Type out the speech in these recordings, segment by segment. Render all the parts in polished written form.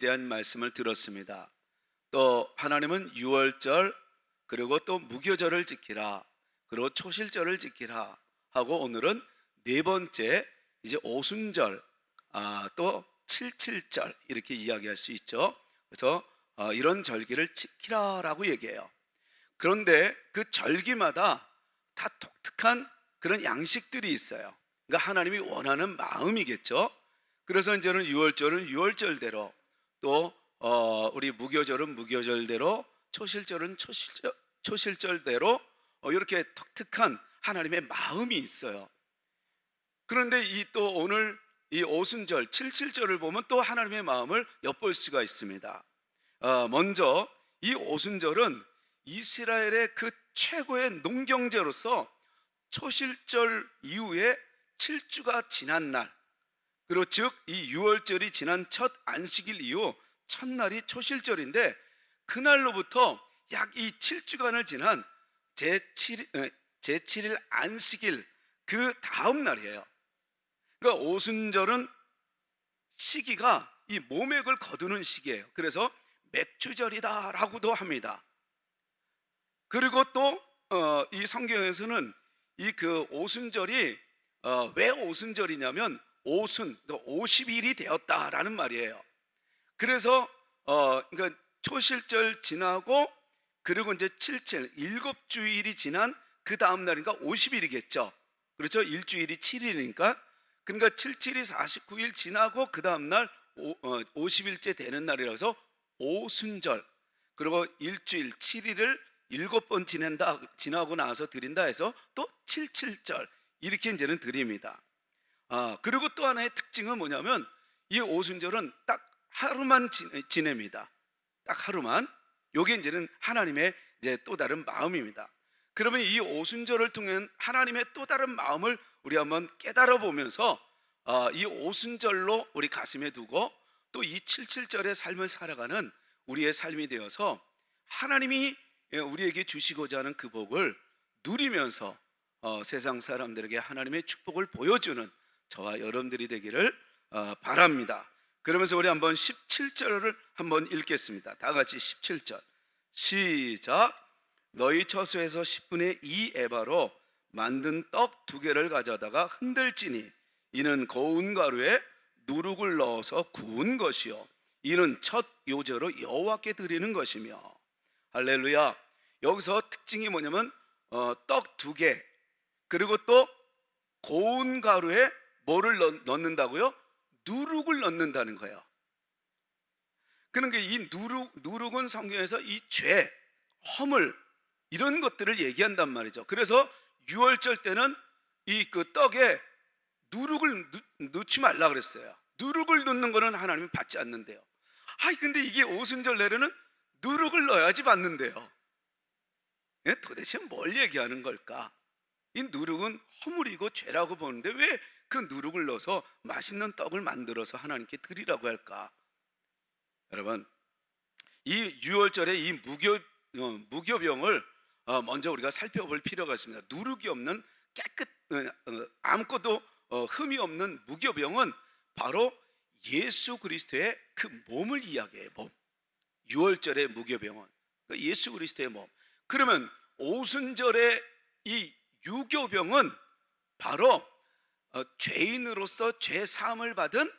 대한 말씀을 들었습니다. 또 하나님은 유월절 그리고 또 무교절을 지키라, 그리고 초실절을 지키라 하고, 오늘은 네 번째 이제 오순절, 또 칠칠절 이렇게 이야기할 수 있죠. 그래서 이런 절기를 지키라라고 얘기해요. 그런데 그 절기마다 다 독특한 그런 양식들이 있어요. 그러니까 하나님이 원하는 마음이겠죠. 그래서 이제는 유월절은 유월절대로, 또 우리 무교절은 무교절대로, 초실절은 초실절대로 이렇게 독특한 하나님의 마음이 있어요. 그런데 이 또 오늘 이 오순절 칠칠절을 보면 또 하나님의 마음을 엿볼 수가 있습니다. 먼저 이 오순절은 이스라엘의 그 최고의 농경제로서 초실절 이후에 7주가 지난 날, 그리고 즉 이 유월절이 지난 첫 안식일 이후 첫날이 초실절인데, 그날로부터 약 이 7주간을 지난 제7일 안식일 그 다음 날이에요. 그러니까 오순절은 시기가 이 모맥을 거두는 시기예요. 그래서 맥주절이다라고도 합니다. 그리고 또 이 성경에서는 이 그 오순절이 왜 오순절이냐면 오순, 그러니까 50일이 되었다라는 말이에요. 그래서 그러니까 초실절 지나고, 그리고 이제 칠칠 일곱 주일이 지난 그 다음 날이니까 50일이겠죠. 그렇죠? 일주일이 7일이니까. 그러니까 77이 49일 지나고 그 다음 날 50일째 되는 날이라서 오순절. 그리고 일주일 7일을 7번 지나고 나서 드린다 해서 또 칠칠절 이렇게 이제는 드립니다. 그리고 또 하나의 특징은 뭐냐면 이 오순절은 딱 하루만 지냅니다. 딱 하루만. 요게 이제는 하나님의 이제 또 다른 마음입니다. 그러면 이 오순절을 통해 하나님의 또 다른 마음을 우리 한번 깨달아 보면서 이 오순절로 우리 가슴에 두고 또 이 칠칠절의 삶을 살아가는 우리의 삶이 되어서 하나님이 우리에게 주시고자 하는 그 복을 누리면서 세상 사람들에게 하나님의 축복을 보여주는 저와 여러분들이 되기를 바랍니다. 그러면서 우리 한번 17절을 한번 읽겠습니다. 다 같이 17절 시작. 너희 처소에서 10분의 2 에바로 만든 떡 2개를 가져다가 흔들지니 이는 고운 가루에 누룩을 넣어서 구운 것이요 이는 첫 요제로 여호와께 드리는 것이며. 할렐루야. 여기서 특징이 뭐냐면 떡 2개, 그리고 또 고운 가루에 뭐를 넣는다고요? 누룩을 넣는다는 거예요. 그러니까 이 누룩은 성경에서 이 죄, 허물 이런 것들을 얘기한단 말이죠. 그래서 유월절 때는 이 그 떡에 누룩을 넣지 말라 그랬어요. 누룩을 넣는 거는 하나님이 받지 않는데요. 근데 이게 오순절 내려는 누룩을 넣어야지 받는데요. 도대체 뭘 얘기하는 걸까? 이 누룩은 허물이고 죄라고 보는데 왜 그 누룩을 넣어서 맛있는 떡을 만들어서 하나님께 드리라고 할까? 여러분, 이 유월절의 이 무교병을 먼저 우리가 살펴볼 필요가 있습니다. 누룩이 없는 아무것도 흠이 없는 무교병은 바로 예수 그리스도의 그 몸을 이야기해요. 몸. 유월절의 무교병은 예수 그리스도의 몸. 그러면 오순절의 이 유교병은 바로 죄인으로서 죄 사함을 받은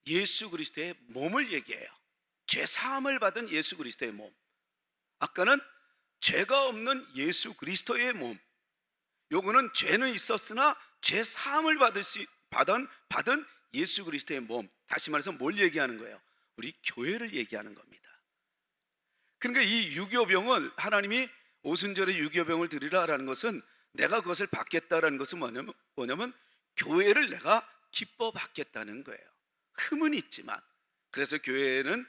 예수 그리스도의 몸을 얘기해요. 죄 사함을 받은 예수 그리스도의 몸. 아까는 죄가 없는 예수 그리스도의 몸. 요거는 죄는 있었으나 죄 사함을 받은 예수 그리스도의 몸. 다시 말해서 뭘 얘기하는 거예요? 우리 교회를 얘기하는 겁니다. 그러니까 이 유교병을 하나님이 오순절에 유교병을 드리라라는 것은, 내가 그것을 받겠다라는 것은 뭐냐면 교회를 내가 기뻐 받겠다는 거예요. 흠은 있지만, 그래서 교회는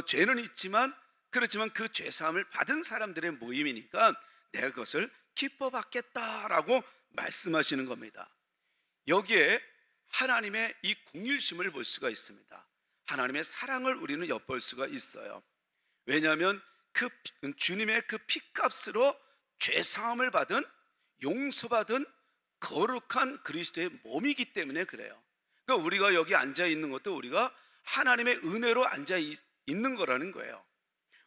죄는 있지만, 그렇지만 그 죄사함을 받은 사람들의 모임이니까 내가 그것을 기뻐 받겠다라고 말씀하시는 겁니다. 여기에 하나님의 이 궁일심을 볼 수가 있습니다. 하나님의 사랑을 우리는 엿볼 수가 있어요. 왜냐하면 그 주님의 그 피값으로 죄사함을 받은, 용서받은 거룩한 그리스도의 몸이기 때문에 그래요. 그러니까 우리가 여기 앉아 있는 것도 우리가 하나님의 은혜로 있는 거라는 거예요.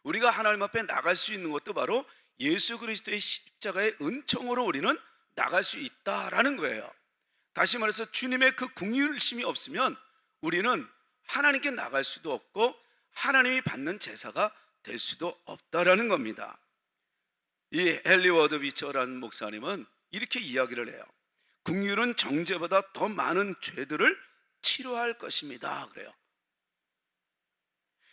우리가 하나님 앞에 나갈 수 있는 것도 바로 예수 그리스도의 십자가의 은총으로 우리는 나갈 수 있다라는 거예요. 다시 말해서 주님의 그 긍휼심이 없으면 우리는 하나님께 나갈 수도 없고 하나님이 받는 제사가 될 수도 없다라는 겁니다. 이 헨리 워드 비처라는 목사님은 이렇게 이야기를 해요. 긍휼은 정죄보다 더 많은 죄들을 치료할 것입니다. 그래요.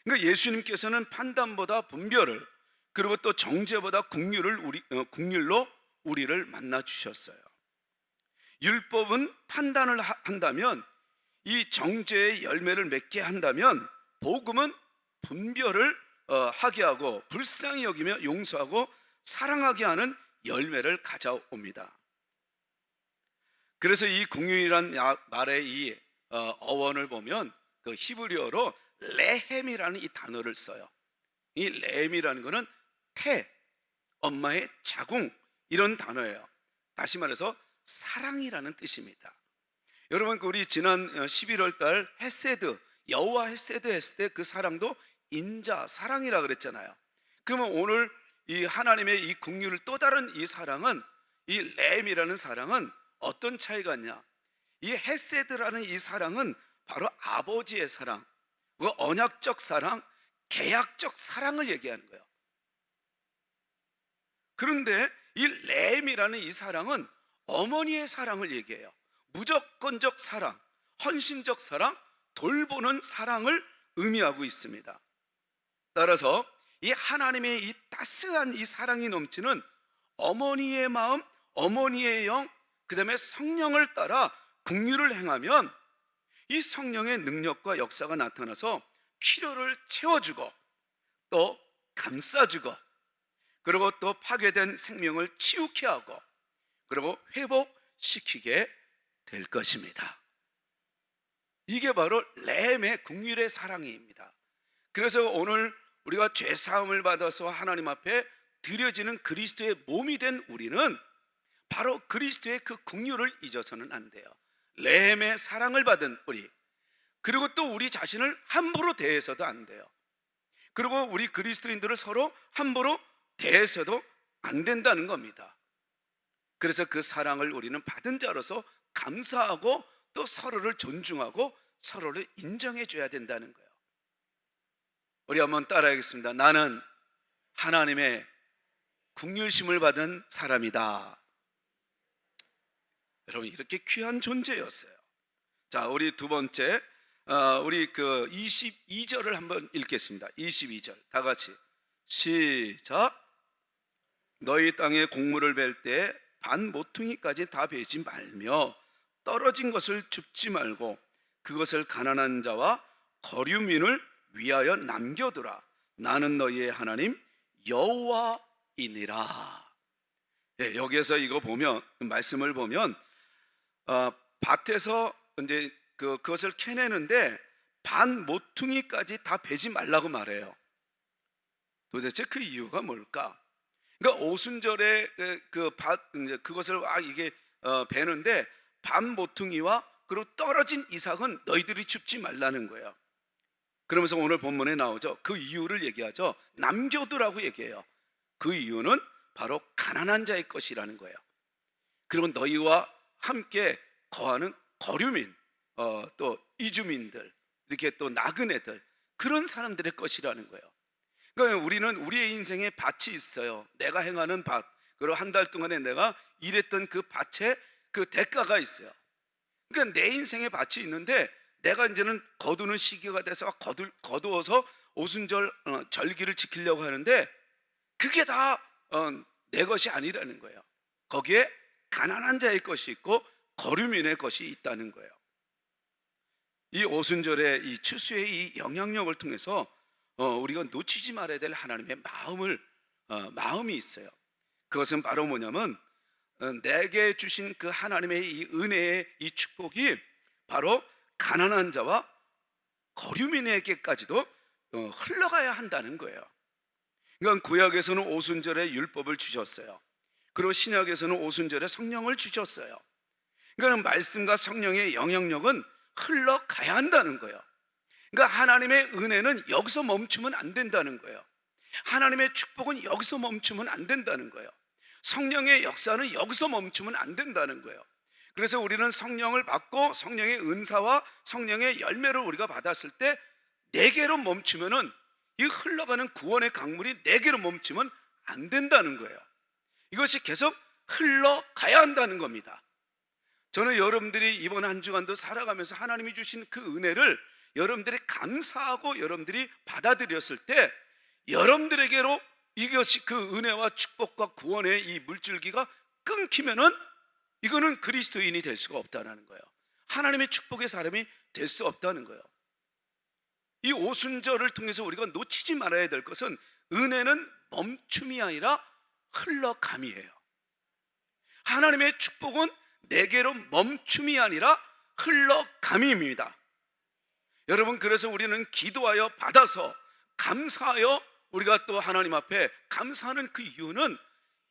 그러니까 예수님께서는 판단보다 분별을, 그리고 또 정죄보다 긍휼로 우리를 만나 주셨어요. 율법은 판단을 한다면, 이 정죄의 열매를 맺게 한다면, 복음은 분별을 하게 하고 불쌍히 여기며 용서하고 사랑하게 하는 열매를 가져옵니다. 그래서 이 긍휼이란 말의 이 어원을 보면 그 히브리어로 레헴이라는 이 단어를 써요. 이 레헴이라는 것은 태, 엄마의 자궁, 이런 단어예요. 다시 말해서 사랑이라는 뜻입니다. 여러분, 우리 지난 11월 달 헤세드, 여호와 헤세드 했을 때 그 사랑도 인자, 사랑이라 그랬잖아요. 그러면 오늘 이 하나님의 이 긍휼을 또 다른 이 사랑은, 이 레헴이라는 사랑은 어떤 차이가 있냐? 이 헤세드라는 이 사랑은 바로 아버지의 사랑, 그 언약적 사랑, 계약적 사랑을 얘기하는 거예요. 그런데 이 레헴이라는 이 사랑은 어머니의 사랑을 얘기해요. 무조건적 사랑, 헌신적 사랑, 돌보는 사랑을 의미하고 있습니다. 따라서 이 하나님의 이 따스한 이 사랑이 넘치는 어머니의 마음, 어머니의 영, 그 다음에 성령을 따라 긍휼을 행하면 이 성령의 능력과 역사가 나타나서 필요를 채워주고 또 감싸주고, 그리고 또 파괴된 생명을 치유케 하고, 그리고 회복시키게 될 것입니다. 이게 바로 레헴의 긍휼의 사랑입니다. 그래서 오늘 우리가 죄사함을 받아서 하나님 앞에 드려지는 그리스도의 몸이 된 우리는 바로 그리스도의 그 긍휼을 잊어서는 안 돼요. 레헴의 사랑을 받은 우리, 그리고 또 우리 자신을 함부로 대해서도 안 돼요. 그리고 우리 그리스도인들을 서로 함부로 대해서도 안 된다는 겁니다. 그래서 그 사랑을 우리는 받은 자로서 감사하고 또 서로를 존중하고 서로를 인정해 줘야 된다는 거예요. 우리 한번 따라하겠습니다. 나는 하나님의 긍휼심을 받은 사람이다. 여러분, 이렇게 귀한 존재였어요. 자, 우리 두 번째, 우리 그 22절을 한번 읽겠습니다. 22절 다 같이 시작. 너희 땅에 곡물을 벨 때 반 모퉁이까지 다 베지 말며 떨어진 것을 줍지 말고 그것을 가난한 자와 거류민을 위하여 남겨두라. 나는 너희의 하나님 여호와이니라. 예, 여기에서 이거 보면, 말씀을 보면 밭에서 이제 그것을 캐내는데 반 모퉁이까지 다 베지 말라고 말해요. 도대체 그 이유가 뭘까? 그러니까 오순절에 그것을 이게 베는데 반 모퉁이와 그리고 떨어진 이삭은 너희들이 줍지 말라는 거예요. 그러면서 오늘 본문에 나오죠. 그 이유를 얘기하죠. 남겨두라고 얘기해요. 그 이유는 바로 가난한 자의 것이라는 거예요. 그리고 너희와 함께 거하는 거류민, 또 이주민들, 이렇게 또 나그네들, 그런 사람들의 것이라는 거예요. 그러니까 우리는 우리의 인생에 밭이 있어요. 내가 행하는 밭, 그리고 한 달 동안에 내가 일했던 그 밭에 그 대가가 있어요. 그러니까 내 인생에 밭이 있는데 내가 이제는 거두는 시기가 돼서 거두어서 오순절 절기를 지키려고 하는데 그게 다 내 것이 아니라는 거예요. 거기에 가난한 자의 것이 있고 거류민의 것이 있다는 거예요. 이 오순절의 이 추수의 이 영향력을 통해서 우리가 놓치지 말아야 될 하나님의 마음이 있어요. 그것은 바로 뭐냐면 내게 주신 그 하나님의 이 은혜의 이 축복이 바로 가난한 자와 거류민에게까지도 흘러가야 한다는 거예요. 그러니까 구약에서는 오순절에 율법을 주셨어요. 그리고 신약에서는 오순절에 성령을 주셨어요. 그러니까 말씀과 성령의 영향력은 흘러가야 한다는 거예요. 그러니까 하나님의 은혜는 여기서 멈추면 안 된다는 거예요. 하나님의 축복은 여기서 멈추면 안 된다는 거예요. 성령의 역사는 여기서 멈추면 안 된다는 거예요. 그래서 우리는 성령을 받고 성령의 은사와 성령의 열매를 우리가 받았을 때 내게로 멈추면은, 이 흘러가는 구원의 강물이 내게로 멈추면 안 된다는 거예요. 이것이 계속 흘러가야 한다는 겁니다. 저는 여러분들이 이번 한 주간도 살아가면서 하나님이 주신 그 은혜를 여러분들이 감사하고 여러분들이 받아들였을 때, 여러분들에게로 이것이 그 은혜와 축복과 구원의 이 물줄기가 끊기면은 이거는 그리스도인이 될 수가 없다는 거예요. 하나님의 축복의 사람이 될 수 없다는 거예요. 이 오순절을 통해서 우리가 놓치지 말아야 될 것은, 은혜는 멈춤이 아니라 흘러감이에요. 하나님의 축복은 내게로 멈춤이 아니라 흘러감입니다. 여러분, 그래서 우리는 기도하여 받아서 감사하여 우리가 또 하나님 앞에 감사하는 그 이유는,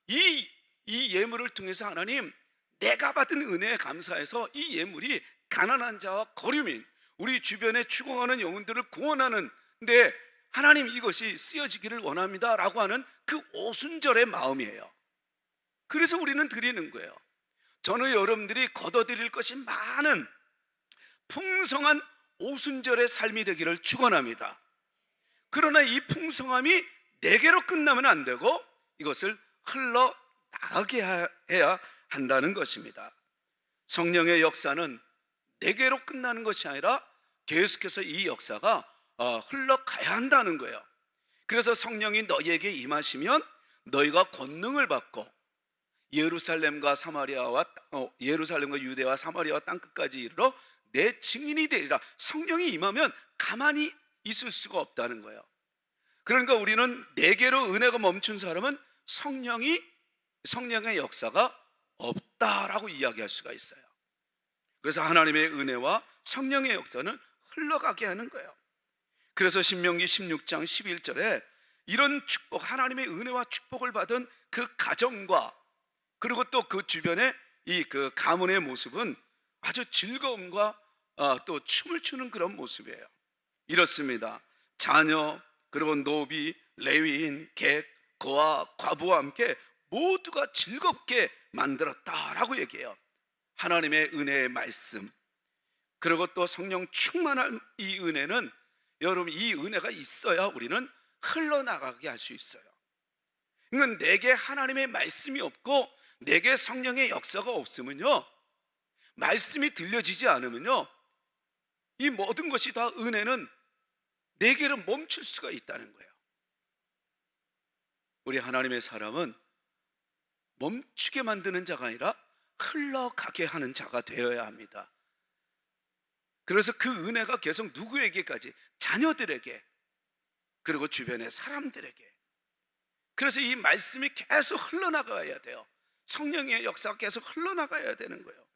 이 예물을 통해서 하나님, 내가 받은 은혜에 감사해서 이 예물이 가난한 자와 거류민, 우리 주변에 죽어가는 영혼들을 구원하는 데 하나님, 이것이 쓰여지기를 원합니다 라고 하는 그 오순절의 마음이에요. 그래서 우리는 드리는 거예요. 저는 여러분들이 거둬들일 것이 많은 풍성한 오순절의 삶이 되기를 축원합니다. 그러나 이 풍성함이 내게로 끝나면 안 되고 이것을 흘러나가게 해야 한다는 것입니다. 성령의 역사는 내게로 끝나는 것이 아니라 계속해서 이 역사가 흘러가야 한다는 거예요. 그래서 성령이 너희에게 임하시면 너희가 권능을 받고 예루살렘과 유대와 사마리아와 땅끝까지 이르러 내 증인이 되리라. 성령이 임하면 가만히 있을 수가 없다는 거예요. 그러니까 우리는 내게로 은혜가 멈춘 사람은 성령의 역사가 없다라고 이야기할 수가 있어요. 그래서 하나님의 은혜와 성령의 역사는 흘러가게 하는 거예요. 그래서 신명기 16장 11절에 이런 축복, 하나님의 은혜와 축복을 받은 그 가정과 그리고 또 그 주변의 이 그 가문의 모습은 아주 즐거움과 또 춤을 추는 그런 모습이에요. 이렇습니다. 자녀, 그리고 노비, 레위인, 객, 거와 과부와 함께 모두가 즐겁게 만들었다라고 얘기해요. 하나님의 은혜의 말씀, 그리고 또 성령 충만한 이 은혜는, 여러분, 이 은혜가 있어야 우리는 흘러나가게 할 수 있어요. 그러니까 내게 하나님의 말씀이 없고 내게 성령의 역사가 없으면요, 말씀이 들려지지 않으면요, 이 모든 것이 다, 은혜는 내게로 멈출 수가 있다는 거예요. 우리 하나님의 사람은 멈추게 만드는 자가 아니라 흘러가게 하는 자가 되어야 합니다. 그래서 그 은혜가 계속 누구에게까지? 자녀들에게, 그리고 주변의 사람들에게. 그래서 이 말씀이 계속 흘러나가야 돼요. 성령의 역사가 계속 흘러나가야 되는 거예요.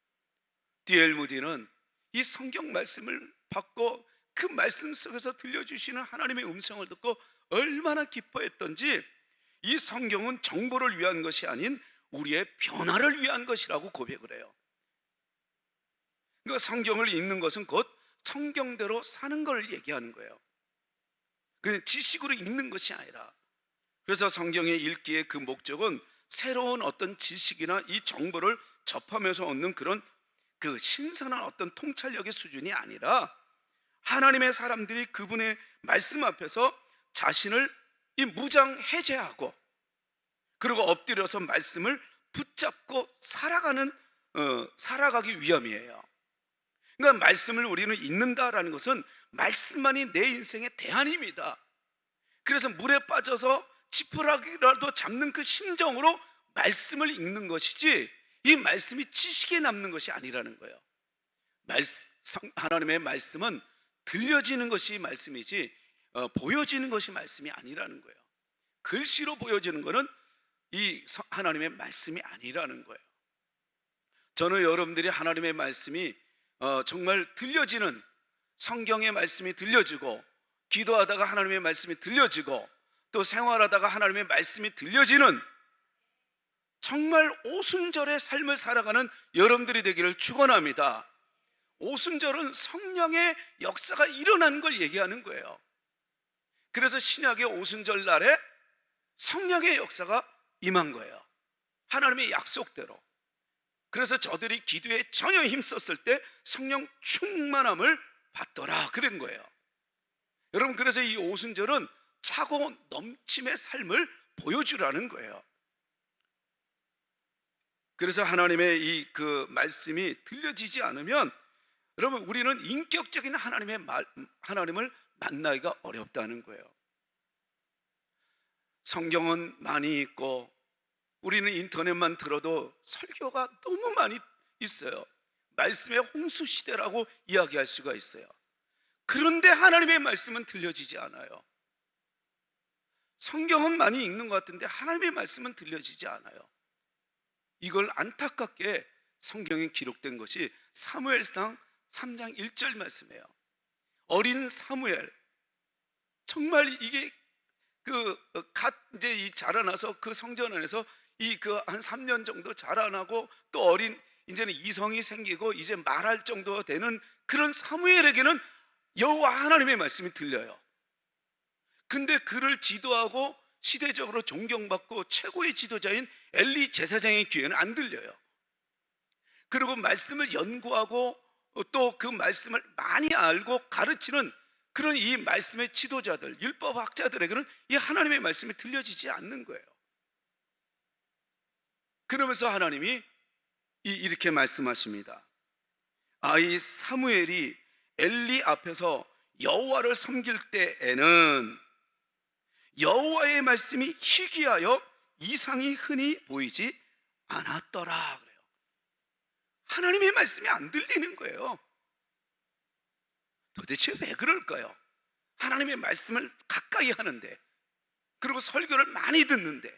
D.L. 무디는 이 성경 말씀을 받고 그 말씀 속에서 들려주시는 하나님의 음성을 듣고 얼마나 기뻐했던지, 이 성경은 정보를 위한 것이 아닌 우리의 변화를 위한 것이라고 고백을 해요. 그러니까 성경을 읽는 것은 곧 성경대로 사는 걸 얘기하는 거예요. 그냥 지식으로 읽는 것이 아니라. 그래서 성경의 읽기의 그 목적은 새로운 어떤 지식이나 이 정보를 접하면서 얻는 그런 그 신선한 어떤 통찰력의 수준이 아니라, 하나님의 사람들이 그분의 말씀 앞에서 자신을 이 무장해제하고 그리고 엎드려서 말씀을 붙잡고 살아가기 위함이에요. 그러니까 말씀을 우리는 읽는다라는 것은 말씀만이 내 인생의 대안입니다. 그래서 물에 빠져서 지푸라기라도 잡는 그 심정으로 말씀을 읽는 것이지, 이 말씀이 지식에 남는 것이 아니라는 거예요. 하나님의 말씀은 들려지는 것이 말씀이지 보여지는 것이 말씀이 아니라는 거예요. 글씨로 보여지는 것은 이 하나님의 말씀이 아니라는 거예요. 저는 여러분들이 하나님의 말씀이 정말 들려지는, 성경의 말씀이 들려지고, 기도하다가 하나님의 말씀이 들려지고, 또 생활하다가 하나님의 말씀이 들려지는 정말 오순절의 삶을 살아가는 여러분들이 되기를 축원합니다. 오순절은 성령의 역사가 일어나는 걸 얘기하는 거예요. 그래서 신약의 오순절 날에 성령의 역사가 임한 거예요. 하나님의 약속대로. 그래서 저들이 기도에 전혀 힘썼을 때 성령 충만함을 받더라 그런 거예요. 여러분, 그래서 이 오순절은 차고 넘침의 삶을 보여주라는 거예요. 그래서 하나님의 이 그 말씀이 들려지지 않으면 여러분, 우리는 인격적인 하나님을 만나기가 어렵다는 거예요. 성경은 많이 있고 우리는 인터넷만 들어도 설교가 너무 많이 있어요. 말씀의 홍수 시대라고 이야기할 수가 있어요. 그런데 하나님의 말씀은 들려지지 않아요. 성경은 많이 읽는 것 같은데 하나님의 말씀은 들려지지 않아요. 이걸 안타깝게 성경에 기록된 것이 사무엘상 3장 1절 말씀이에요. 어린 사무엘, 정말 이게 이제 이 자라나서 그 성전 안에서 한 3년 정도 자라나고 또 이제는 이성이 생기고 이제 말할 정도가 되는 그런 사무엘에게는 여호와 하나님의 말씀이 들려요. 근데 그를 지도하고 시대적으로 존경받고 최고의 지도자인 엘리 제사장의 귀에는 안 들려요. 그리고 말씀을 연구하고 또 그 말씀을 많이 알고 가르치는 그런 이 말씀의 지도자들, 율법학자들에게는 이 하나님의 말씀이 들려지지 않는 거예요. 그러면서 하나님이 이렇게 말씀하십니다. 이 사무엘이 엘리 앞에서 여호와를 섬길 때에는 여호와의 말씀이 희귀하여 이상이 흔히 보이지 않았더라 그래요. 하나님의 말씀이 안 들리는 거예요. 도대체 왜 그럴까요? 하나님의 말씀을 가까이 하는데, 그리고 설교를 많이 듣는데.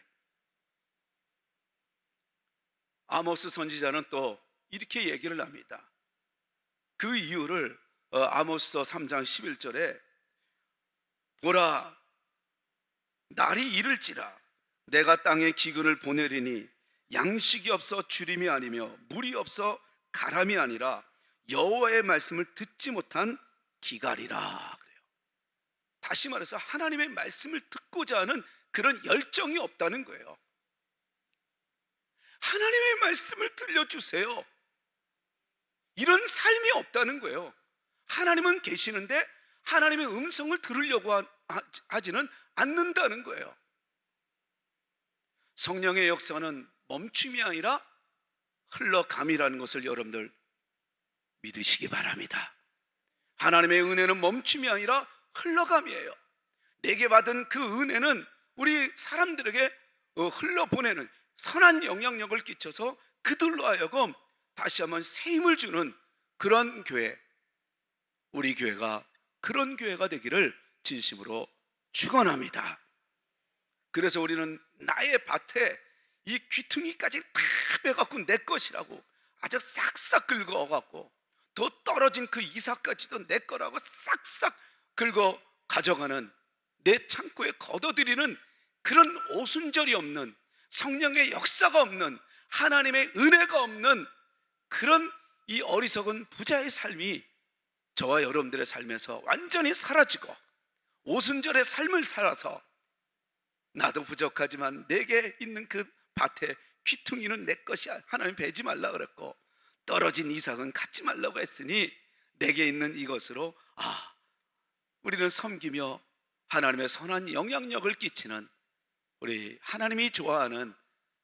아모스 선지자는 또 이렇게 얘기를 합니다. 그 이유를 아모스서 3장 11절에 보라, 날이 이를지라 내가 땅에 기근을 보내리니 양식이 없어 주림이 아니며 물이 없어 가람이 아니라 여호와의 말씀을 듣지 못한 기갈이라 그래요. 다시 말해서 하나님의 말씀을 듣고자 하는 그런 열정이 없다는 거예요. 하나님의 말씀을 들려주세요. 이런 삶이 없다는 거예요. 하나님은 계시는데 하나님의 음성을 들으려고 하지는 않는다는 거예요. 성령의 역사는 멈춤이 아니라 흘러감이라는 것을 여러분들 믿으시기 바랍니다. 하나님의 은혜는 멈춤이 아니라 흘러감이에요. 내게 받은 그 은혜는 우리 사람들에게 흘러보내는 선한 영향력을 끼쳐서 그들로 하여금 다시 한번 새 힘을 주는 그런 교회, 우리 교회가 그런 교회가 되기를 진심으로 축원합니다. 그래서 우리는 나의 밭에 이 귀퉁이까지 다 빼갖고 내 것이라고 아주 싹싹 긁어갖고 더 떨어진 그 이삭까지도 내 거라고 싹싹 긁어 가져가는, 내 창고에 걷어들이는 그런 오순절이 없는, 성령의 역사가 없는, 하나님의 은혜가 없는 그런 이 어리석은 부자의 삶이 저와 여러분들의 삶에서 완전히 사라지고 오순절의 삶을 살아서 나도 부족하지만 내게 있는 그 밭에 귀퉁이는 내 것이 하나님 베지 말라 그랬고 떨어진 이삭은 갖지 말라고 했으니 내게 있는 이것으로 우리는 섬기며 하나님의 선한 영향력을 끼치는 우리 하나님이 좋아하는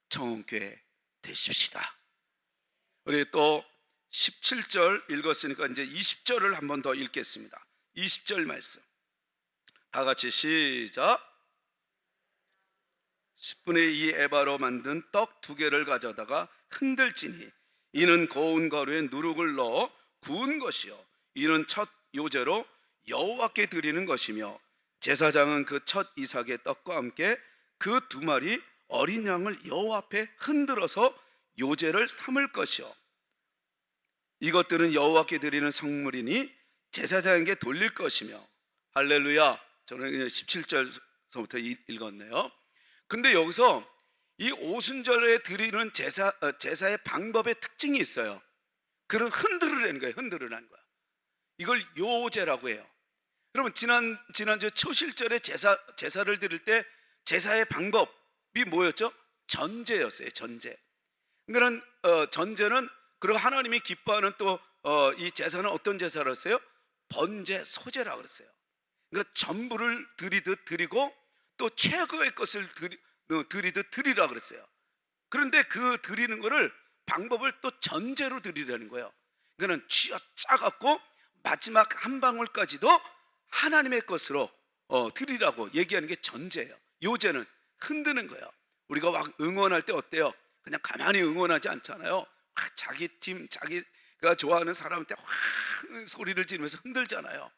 정원교회 되십시다. 우리 또 17절 읽었으니까 이제 20절을 한 번 더 읽겠습니다. 20절 말씀 다 같이 시작. 10분의 2 에바로 만든 떡 2개를 가져다가 흔들지니 이는 고운 가루에 누룩을 넣어 구운 것이요 이는 첫 요제로 여호와께 드리는 것이며 제사장은 그 첫 이삭의 떡과 함께 그 2마리 어린 양을 여호와 앞에 흔들어서 요제를 삼을 것이요 이것들은 여호와께 드리는 성물이니 제사장에게 돌릴 것이며. 할렐루야. 저는 17절서부터 읽었네요. 근데 여기서 이 오순절에 드리는 제사의 방법의 특징이 있어요. 그런 흔들으라는 거예요. 흔들으라는 거야. 이걸 요제라고 해요. 여러분 지난주 초실절에 제사를 드릴 때 제사의 방법이 뭐였죠? 전제였어요. 전제. 그러니까 전제는, 그리고 하나님이 기뻐하는 또 이 제사는 어떤 제사였어요? 번제, 소제라고 그랬어요. 그러니까 전부를 드리듯 드리고 또 최고의 것을 드리듯 드리라 그랬어요. 그런데 그 드리는 거를 방법을 또 전제로 드리라는 거예요. 그러니까 쥐어 짜갖고 마지막 한 방울까지도 하나님의 것으로 드리라고 얘기하는 게 전제예요. 요제는 흔드는 거예요. 우리가 막 응원할 때 어때요? 그냥 가만히 응원하지 않잖아요. 자기 팀, 자기가 좋아하는 사람한테 확 소리를 지르면서 흔들잖아요.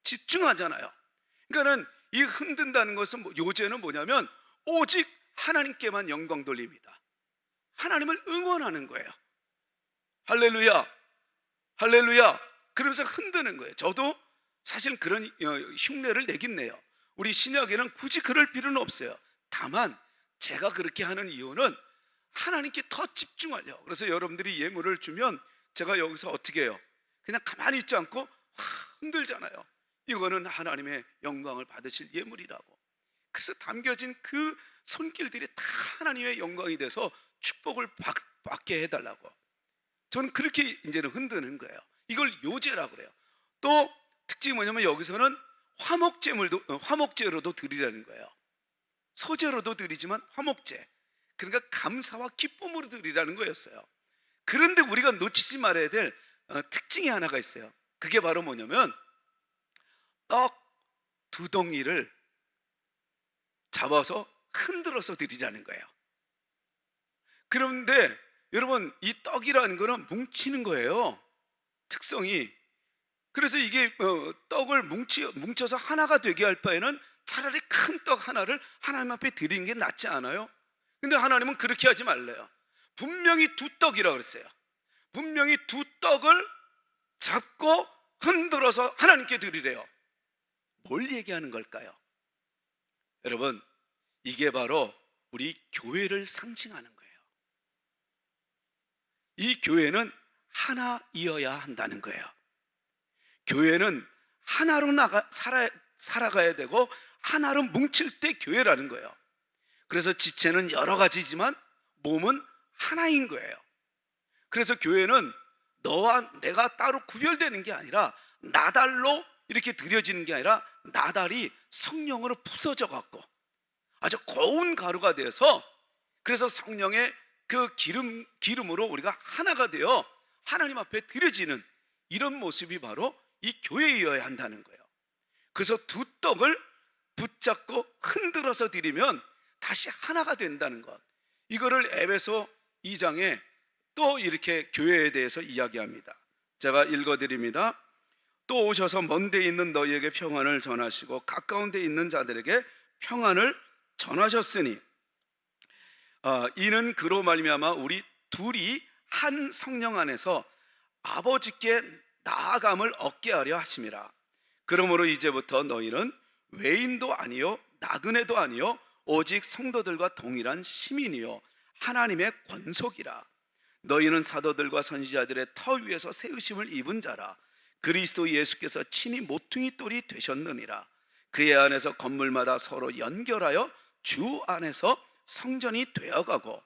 집중하잖아요. 그러니까는 이 흔든다는 것은 요제는 뭐냐면 오직 하나님께만 영광 돌립니다. 하나님을 응원하는 거예요. 할렐루야, 할렐루야. 그러면서 흔드는 거예요. 저도 사실 그런 흉내를 내긴 내요. 우리 신약에는 굳이 그럴 필요는 없어요. 다만 제가 그렇게 하는 이유는 하나님께 더 집중하려고. 그래서 여러분들이 예물을 주면 제가 여기서 어떻게 해요? 그냥 가만히 있지 않고 흔들잖아요. 이거는 하나님의 영광을 받으실 예물이라고. 그래서 담겨진 그 손길들이 다 하나님의 영광이 돼서 축복을 받게 해달라고. 저는 그렇게 이제는 흔드는 거예요. 이걸 요제라고 그래요. 또 특징이 뭐냐면 여기서는 화목제로도 드리라는 거예요. 소제로도 드리지만 화목제, 그러니까 감사와 기쁨으로 드리라는 거였어요. 그런데 우리가 놓치지 말아야 될 특징이 하나가 있어요. 그게 바로 뭐냐면 떡 2덩이를 잡아서 흔들어서 드리라는 거예요. 그런데 여러분, 이 떡이라는 거는 뭉치는 거예요. 특성이. 그래서 이게 떡을 뭉쳐서 하나가 되게 할 바에는 차라리 큰 떡 하나를 하나님 앞에 드리는 게 낫지 않아요? 근데 하나님은 그렇게 하지 말래요. 분명히 2떡이라고 그랬어요. 분명히 2떡을 잡고 흔들어서 하나님께 드리래요. 뭘 얘기하는 걸까요? 여러분, 이게 바로 우리 교회를 상징하는 거예요. 이 교회는 하나이어야 한다는 거예요. 교회는 하나로 살아가야 되고 하나로 뭉칠 때 교회라는 거예요. 그래서 지체는 여러 가지지만 몸은 하나인 거예요. 그래서 교회는 너와 내가 따로 구별되는 게 아니라 나달로 이렇게 드려지는 게 아니라 나달이 성령으로 부서져 갖고 아주 고운 가루가 되어서, 그래서 성령의 그 기름으로 우리가 하나가 되어 하나님 앞에 드려지는 이런 모습이 바로 이 교회이어야 한다는 거예요. 그래서 2떡을 붙잡고 흔들어서 드리면 다시 하나가 된다는 것, 이거를 에베소 2장에 또 이렇게 교회에 대해서 이야기합니다. 제가 읽어드립니다. 또 오셔서 먼 데 있는 너희에게 평안을 전하시고 가까운 데 있는 자들에게 평안을 전하셨으니 이는 그로 말미암아 우리 둘이 한 성령 안에서 아버지께 나아감을 얻게 하려 하심이라. 그러므로 이제부터 너희는 외인도 아니요 나그네도 아니요 오직 성도들과 동일한 시민이요 하나님의 권속이라. 너희는 사도들과 선지자들의 터 위에서 새 의심을 입은 자라. 그리스도 예수께서 친히 모퉁이 돌이 되셨느니라. 그의 안에서 건물마다 서로 연결하여 주 안에서 성전이 되어가고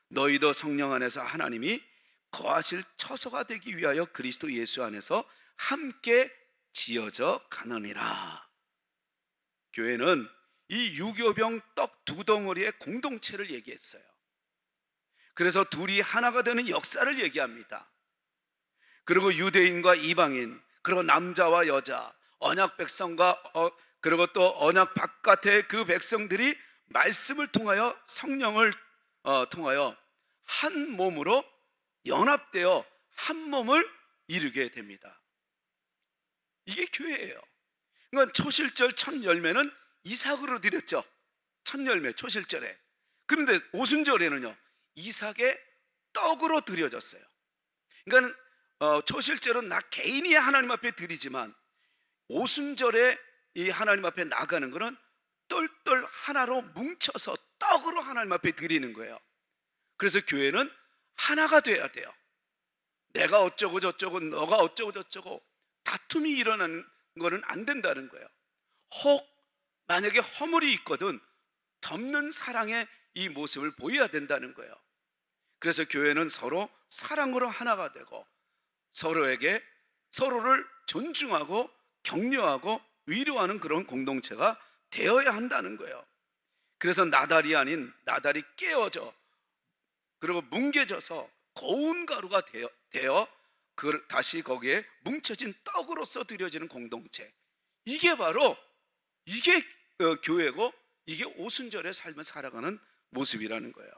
너희도 성령 안에서 하나님이 거하실 처소가 되기 위하여 그리스도 예수 안에서 함께 지어져 가느니라. 교회는 이 유교병 떡 2덩어리의 공동체를 얘기했어요. 그래서 둘이 하나가 되는 역사를 얘기합니다. 그리고 유대인과 이방인, 그리고 남자와 여자, 언약 백성과 그리고 또 언약 바깥의 그 백성들이 말씀을 통하여 성령을 통하여 한 몸으로 연합되어 한 몸을 이루게 됩니다. 이게 교회예요. 그러니까 초실절 첫 열매는 이삭으로 드렸죠. 첫 열매 초실절에. 그런데 오순절에는요 이삭의 떡으로 드려졌어요. 그러니까 초실절은 나 개인이 하나님 앞에 드리지만 오순절에 이 하나님 앞에 나가는 것은 똘똘 하나로 뭉쳐서 떡으로 하나님 앞에 드리는 거예요. 그래서 교회는 하나가 돼야 돼요. 내가 어쩌고 저쩌고 너가 어쩌고 저쩌고 다툼이 일어나는 거는 안 된다는 거예요. 혹 만약에 허물이 있거든 덮는 사랑의 이 모습을 보여야 된다는 거예요. 그래서 교회는 서로 사랑으로 하나가 되고 서로에게 서로를 존중하고 격려하고 위로하는 그런 공동체가 되어야 한다는 거예요. 그래서 나달이 아닌 나달이 깨어져 그리고 뭉개져서 고운 가루가 되어 다시 거기에 뭉쳐진 떡으로서 드려지는 공동체. 이게 바로 이게 교회고 이게 오순절의 삶을 살아가는 모습이라는 거예요.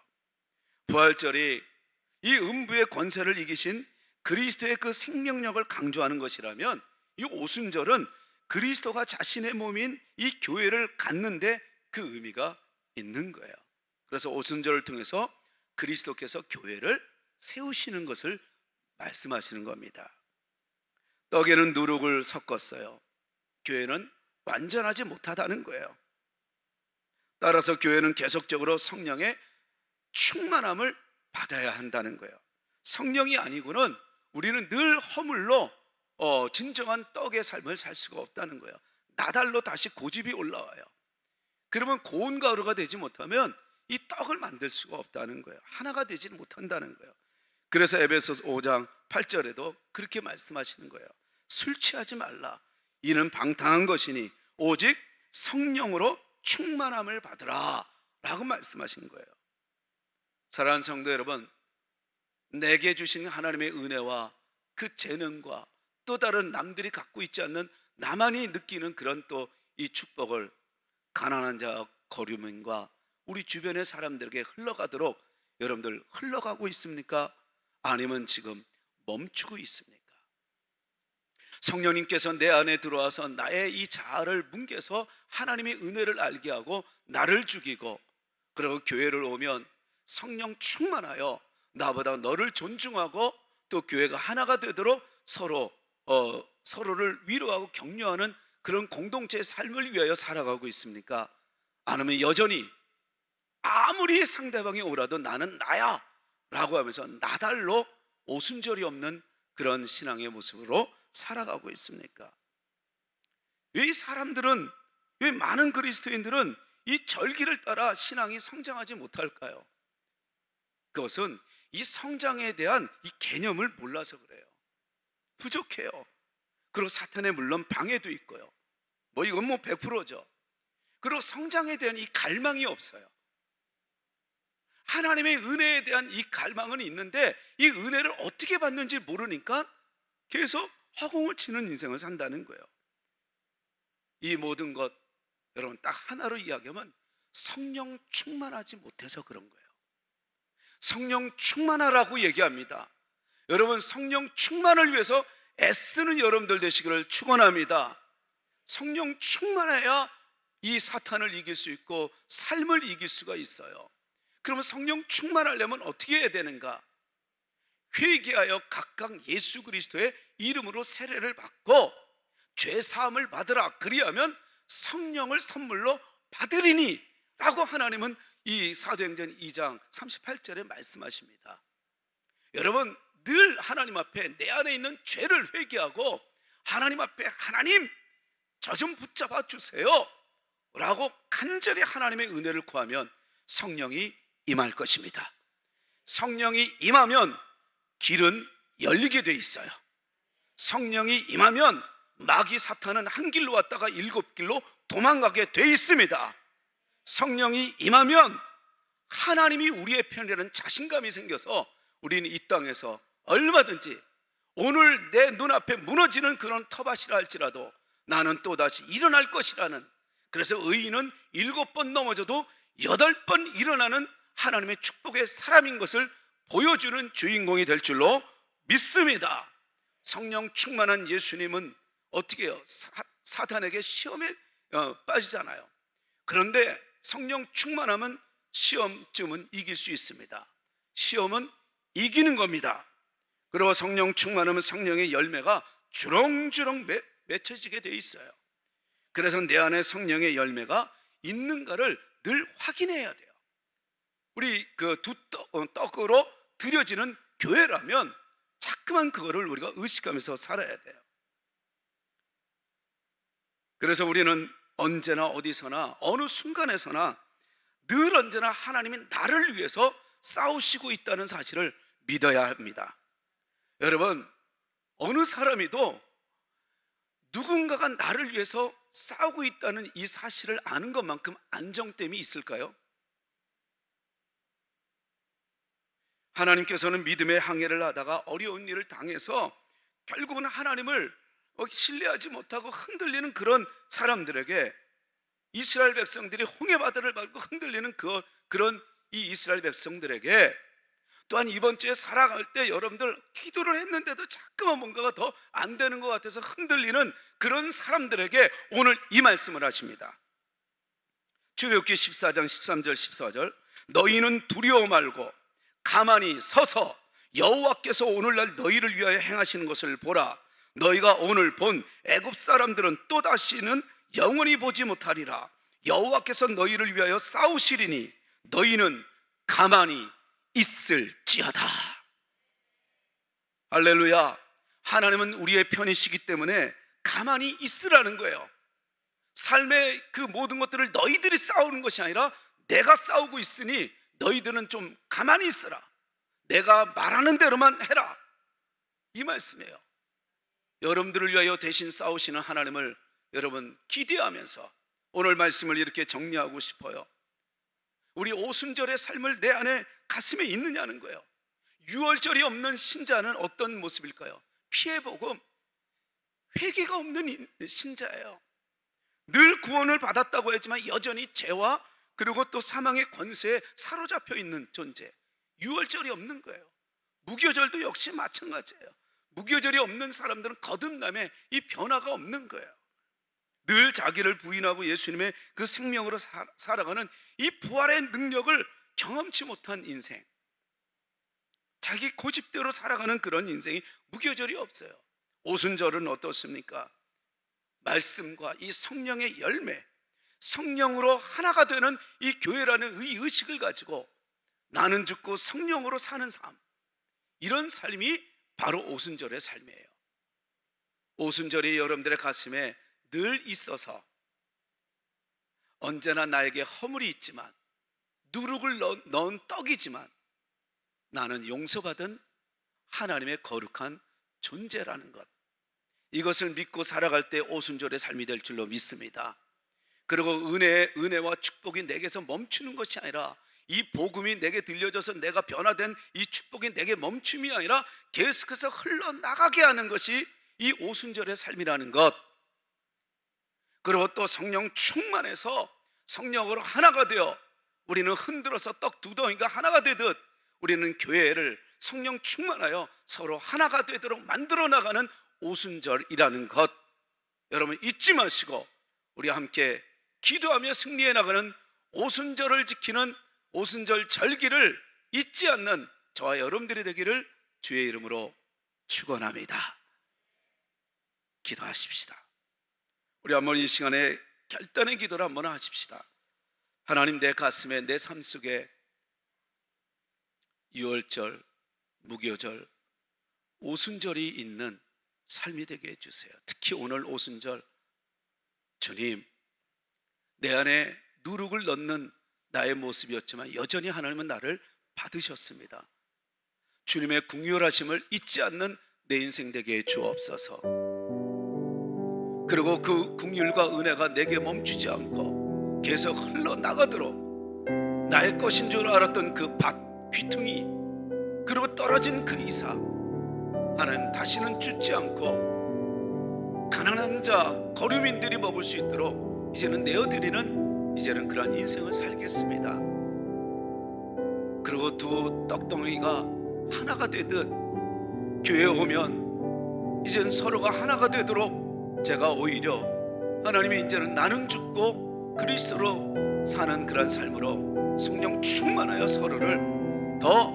부활절이 이 음부의 권세를 이기신 그리스도의 그 생명력을 강조하는 것이라면 이 오순절은 그리스도가 자신의 몸인 이 교회를 갖는데 그 의미가 있는 거예요. 그래서 오순절을 통해서 그리스도께서 교회를 세우시는 것을 말씀하시는 겁니다. 떡에는 누룩을 섞었어요. 교회는 완전하지 못하다는 거예요. 따라서 교회는 계속적으로 성령의 충만함을 받아야 한다는 거예요. 성령이 아니고는 우리는 늘 허물로 진정한 떡의 삶을 살 수가 없다는 거예요. 나달로 다시 고집이 올라와요. 그러면 고운 가루가 되지 못하면 이 떡을 만들 수가 없다는 거예요. 하나가 되지 못한다는 거예요. 그래서 에베소서 5장 8절에도 그렇게 말씀하시는 거예요. 술 취하지 말라. 이는 방탕한 것이니 오직 성령으로 충만함을 받으라 라고 말씀하신 거예요. 사랑하는 성도 여러분, 내게 주신 하나님의 은혜와 그 재능과 또 다른 남들이 갖고 있지 않는 나만이 느끼는 그런 또 이 축복을 가난한 자와 거류민과 우리 주변의 사람들에게 흘러가도록 여러분들 흘러가고 있습니까? 아니면 지금 멈추고 있습니까? 성령님께서 내 안에 들어와서 나의 이 자아를 뭉개서 하나님의 은혜를 알게 하고 나를 죽이고 그리고 교회를 오면 성령 충만하여 나보다 너를 존중하고 또 교회가 하나가 되도록 서로를 위로하고 격려하는 그런 공동체의 삶을 위하여 살아가고 있습니까? 아니면 여전히 아무리 상대방이 오라도 나는 나야 라고 하면서 나달로 오순절이 없는 그런 신앙의 모습으로 살아가고 있습니까? 왜 사람들은, 왜 많은 그리스도인들은 이 절기를 따라 신앙이 성장하지 못할까요? 그것은 이 성장에 대한 이 개념을 몰라서 그래요. 부족해요. 그리고 사탄의 물론 방해도 있고요. 이건 100%죠. 그리고 성장에 대한 이 갈망이 없어요. 하나님의 은혜에 대한 이 갈망은 있는데 이 은혜를 어떻게 받는지 모르니까 계속 허공을 치는 인생을 산다는 거예요. 이 모든 것 여러분 딱 하나로 이야기하면 성령 충만하지 못해서 그런 거예요. 성령 충만하라고 얘기합니다. 여러분 성령 충만을 위해서 애쓰는 여러분들 되시기를 축원합니다. 성령 충만해야 이 사탄을 이길 수 있고 삶을 이길 수가 있어요. 그러면 성령 충만하려면 어떻게 해야 되는가? 회개하여 각각 예수 그리스도의 이름으로 세례를 받고 죄 사함을 받으라. 그리하면 성령을 선물로 받으리니 라고 하나님은 이 사도행전 2장 38절에 말씀하십니다. 여러분 늘 하나님 앞에 내 안에 있는 죄를 회개하고 하나님 앞에 하나님 저 좀 붙잡아 주세요 라고 간절히 하나님의 은혜를 구하면 성령이 임할 것입니다. 성령이 임하면 길은 열리게 돼 있어요. 성령이 임하면 마귀 사탄은 한 길로 왔다가 7길로 도망가게 돼 있습니다. 성령이 임하면 하나님이 우리의 편이라는 자신감이 생겨서 우리는 이 땅에서 얼마든지 오늘 내 눈앞에 무너지는 그런 터밭이라 할지라도 나는 또다시 일어날 것이라는, 그래서 의인은 7번 넘어져도 8번 일어나는 하나님의 축복의 사람인 것을 보여주는 주인공이 될 줄로 믿습니다. 성령 충만한 예수님은 어떻게 해요? 사탄에게 시험에 빠지잖아요. 그런데 성령 충만하면 시험쯤은 이길 수 있습니다. 시험은 이기는 겁니다. 그리고 성령 충만하면 성령의 열매가 주렁주렁 맺혀지게 돼 있어요. 그래서 내 안에 성령의 열매가 있는가를 늘 확인해야 돼요. 우리 그 두 떡으로 드려지는 교회라면 자꾸만 그거를 우리가 의식하면서 살아야 돼요. 그래서 우리는 언제나 어디서나 어느 순간에서나 늘 언제나 하나님이 나를 위해서 싸우시고 있다는 사실을 믿어야 합니다. 여러분, 어느 사람이도 누군가가 나를 위해서 싸우고 있다는 이 사실을 아는 것만큼 안정됨이 있을까요? 하나님께서는 믿음의 항해를 하다가 어려운 일을 당해서 결국은 하나님을 신뢰하지 못하고 흔들리는 그런 사람들에게, 이스라엘 백성들이 홍해바다를 밟고 흔들리는 그런 이 이스라엘 백성들에게, 또한 이번 주에 살아갈 때 여러분들 기도를 했는데도 자꾸만 뭔가가 더 안 되는 것 같아서 흔들리는 그런 사람들에게 오늘 이 말씀을 하십니다. 출애굽기 14장 13절 14절 너희는 두려워 말고 가만히 서서 여호와께서 오늘날 너희를 위하여 행하시는 것을 보라. 너희가 오늘 본 애굽 사람들은 또다시는 영원히 보지 못하리라. 여호와께서 너희를 위하여 싸우시리니 너희는 가만히 있을지어다. 할렐루야. 하나님은 우리의 편이시기 때문에 가만히 있으라는 거예요. 삶의 그 모든 것들을 너희들이 싸우는 것이 아니라 내가 싸우고 있으니 너희들은 좀 가만히 있어라. 내가 말하는 대로만 해라. 이 말씀이에요. 여러분들을 위하여 대신 싸우시는 하나님을 여러분 기대하면서 오늘 말씀을 이렇게 정리하고 싶어요. 우리 오순절의 삶을 내 안에 가슴에 있느냐는 거예요. 유월절이 없는 신자는 어떤 모습일까요? 피해보고 회개가 없는 신자예요. 늘 구원을 받았다고 했지만 여전히 죄와 그리고 또 사망의 권세에 사로잡혀 있는 존재. 유월절이 없는 거예요. 무교절도 역시 마찬가지예요. 무교절이 없는 사람들은 거듭남에 이 변화가 없는 거예요. 늘 자기를 부인하고 예수님의 그 생명으로 살아가는 이 부활의 능력을 경험치 못한 인생, 자기 고집대로 살아가는 그런 인생이 무교절이 없어요. 오순절은 어떻습니까? 말씀과 이 성령의 열매, 성령으로 하나가 되는 이 교회라는 이 의식을 가지고 나는 죽고 성령으로 사는 삶, 이런 삶이 바로 오순절의 삶이에요. 오순절이 여러분들의 가슴에 늘 있어서 언제나 나에게 허물이 있지만, 누룩을 넣은 떡이지만 나는 용서받은 하나님의 거룩한 존재라는 것, 이것을 믿고 살아갈 때 오순절의 삶이 될 줄로 믿습니다. 그리고 은혜와 축복이 내게서 멈추는 것이 아니라, 이 복음이 내게 들려져서 내가 변화된 이 축복이 내게 멈춤이 아니라 계속해서 흘러나가게 하는 것이 이 오순절의 삶이라는 것. 그리고 또 성령 충만해서 성령으로 하나가 되어 우리는 흔들어서 떡 두 덩이가 하나가 되듯 우리는 교회를 성령 충만하여 서로 하나가 되도록 만들어 나가는 오순절이라는 것, 여러분 잊지 마시고 우리 함께 기도하며 승리해 나가는 오순절을 지키는 오순절 절기를 잊지 않는 저와 여러분들이 되기를 주의 이름으로 축원합니다. 기도하십시다. 우리 한번 이 시간에 결단의 기도를 한번 하십시다. 하나님, 내 가슴에, 내 삶 속에 유월절, 무교절, 오순절이 있는 삶이 되게 해주세요. 특히 오늘 오순절, 주님, 내 안에 누룩을 넣는 나의 모습이었지만 여전히 하나님은 나를 받으셨습니다. 주님의 긍휼하심을 잊지 않는 내 인생 되게 해 주옵소서. 그리고 그 긍휼과 은혜가 내게 멈추지 않고 계속 흘러나가도록 나의 것인 줄 알았던 그 밭, 귀퉁이, 그리고 떨어진 그 이삭, 하나님 다시는 죽지 않고 가난한 자, 거류민들이 먹을 수 있도록 이제는 내어드리는, 이제는 그러한 인생을 살겠습니다. 그리고 두 떡덩이가 하나가 되듯 교회에 오면 이제는 서로가 하나가 되도록 제가 오히려 하나님이 이제는 나는 죽고 그리스도로 사는 그런 삶으로 성령 충만하여 서로를 더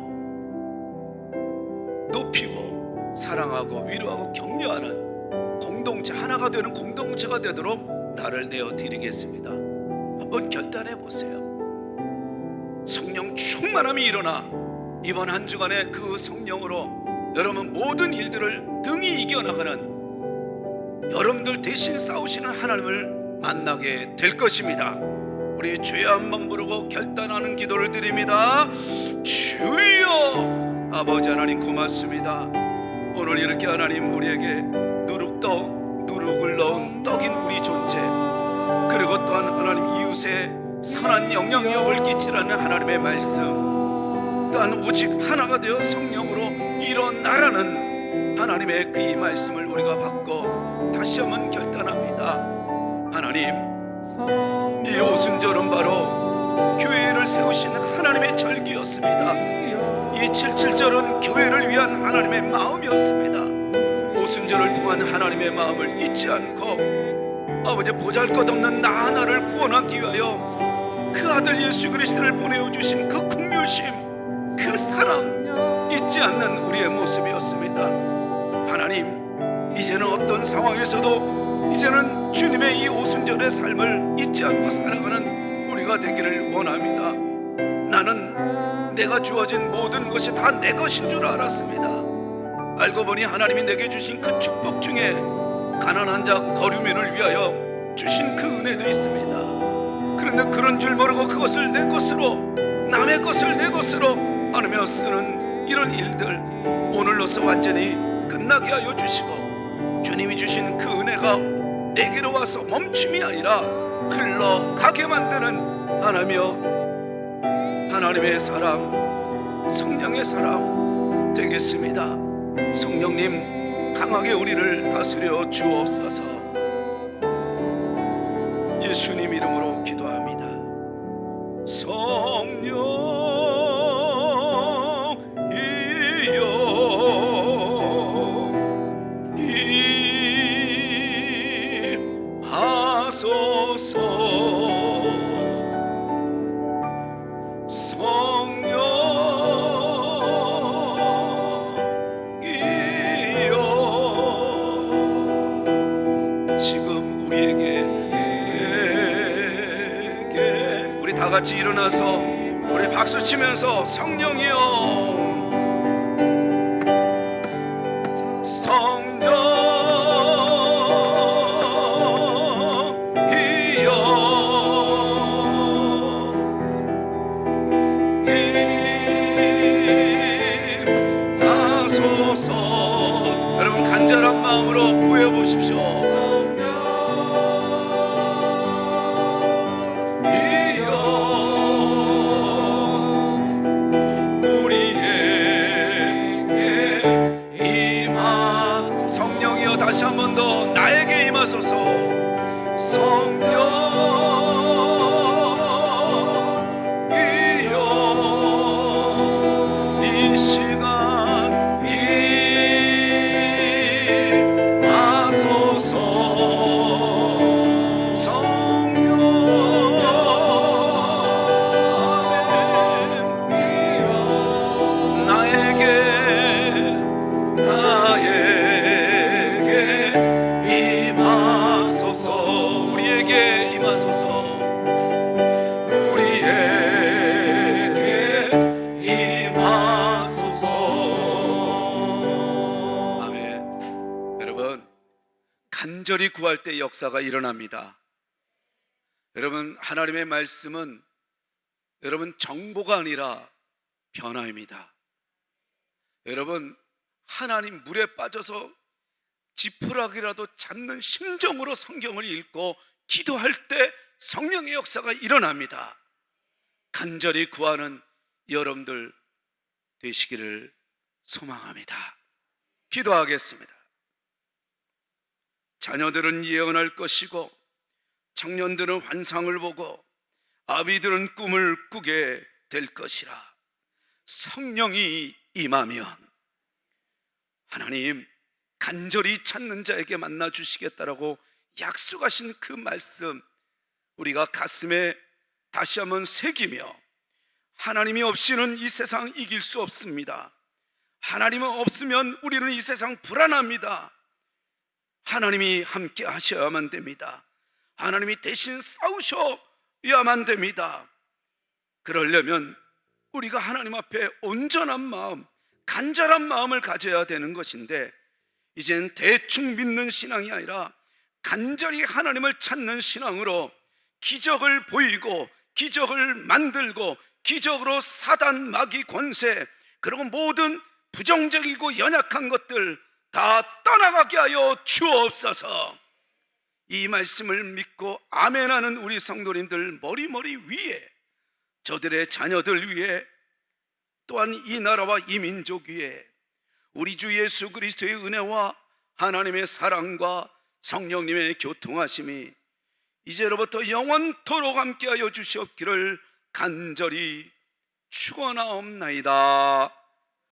높이고 사랑하고 위로하고 격려하는 공동체, 하나가 되는 공동체가 되도록 나를 내어드리겠습니다. 한번 결단해 보세요. 성령 충만함이 일어나 이번 한 주간에 그 성령으로 여러분 모든 일들을 등이 이겨나가는 여러분들 대신 싸우시는 하나님을 만나게 될 것입니다. 우리 주여 한번 부르고 결단하는 기도를 드립니다. 주여, 아버지 하나님 고맙습니다. 오늘 이렇게 하나님 우리에게 누룩을 넣은 떡인 우리 존재, 그리고 또한 하나님 이웃의 선한 영향력을 끼치라는 하나님의 말씀, 또한 오직 하나가 되어 성령으로 일어나라는 하나님의 그 이 말씀을 우리가 받고 다시 한번 결단합니다. 하나님, 이 오순절은 바로 교회를 세우신 하나님의 절기였습니다. 이 77절은 교회를 위한 하나님의 마음이었습니다. 오순절을 통한 하나님의 마음을 잊지 않고 아버지 보잘것없는 나 하나를 구원하기 위하여 그 아들 예수 그리스도를 보내주신 그 긍휼심, 그 사랑 잊지 않는 우리의 모습이었습니다. 하나님, 이제는 어떤 상황에서도 이제는 주님의 이 오순절의 삶을 잊지 않고 살아가는 우리가 되기를 원합니다. 나는 내가 주어진 모든 것이 다 내 것인 줄 알았습니다. 알고 보니 하나님이 내게 주신 그 축복 중에 가난한 자 거류민을 위하여 주신 그 은혜도 있습니다. 그런데 그런 줄 모르고 그것을 내 것으로, 남의 것을 내 것으로 하며 쓰는 이런 일들, 오늘로서 완전히 끝나게 하여 주시고 주님이 주신 그 은혜가 내게로 와서 멈춤이 아니라 흘러가게 만드는 하나님의 사랑, 성령의 사랑 되겠습니다. 성령님, 강하게 우리를 다스려 주옵소서. 예수님 이름으로 기도합니다. 성령이여 임하소서. 지금 우리에게 우리 다 같이 일어나서 우리 박수 치면서 성령이여, 임하소서. 여러분 간절한 마음으로 구해보십시오. 다시 한 번 더 나에게 임하소서. 성령이여 이 시간 임하소서. 성령 아멘. 나에게 임하소서. 우리에게 임하소서. 우리에게 임하소서. 아멘. 여러분, 간절히 구할 때 역사가 일어납니다. 여러분, 하나님의 말씀은 여러분 정보가 아니라 변화입니다. 여러분, 하나님 물에 빠져서 지푸라기라도 잡는 심정으로 성경을 읽고 기도할 때 성령의 역사가 일어납니다. 간절히 구하는 여러분들 되시기를 소망합니다. 기도하겠습니다. 자녀들은 예언할 것이고, 청년들은 환상을 보고, 아비들은 꿈을 꾸게 될 것이라. 성령이 임하면 하나님 간절히 찾는 자에게 만나 주시겠다라고 약속하신 그 말씀, 우리가 가슴에 다시 한번 새기며, 하나님이 없이는 이 세상 이길 수 없습니다. 하나님은 없으면 우리는 이 세상 불안합니다. 하나님이 함께 하셔야만 됩니다. 하나님이 대신 싸우셔야만 됩니다. 그러려면 우리가 하나님 앞에 온전한 마음, 간절한 마음을 가져야 되는 것인데, 이젠 대충 믿는 신앙이 아니라 간절히 하나님을 찾는 신앙으로 기적을 보이고 기적을 만들고 기적으로 사단 마귀 권세, 그리고 모든 부정적이고 연약한 것들 다 떠나가게 하여 주옵소서. 이 말씀을 믿고 아멘하는 우리 성도님들 머리 위에, 저들의 자녀들 위에, 또한 이 나라와 이 민족 위에 우리 주 예수 그리스도의 은혜와 하나님의 사랑과 성령님의 교통하심이 이제로부터 영원토록 함께하여 주시옵기를 간절히 축원하옵나이다.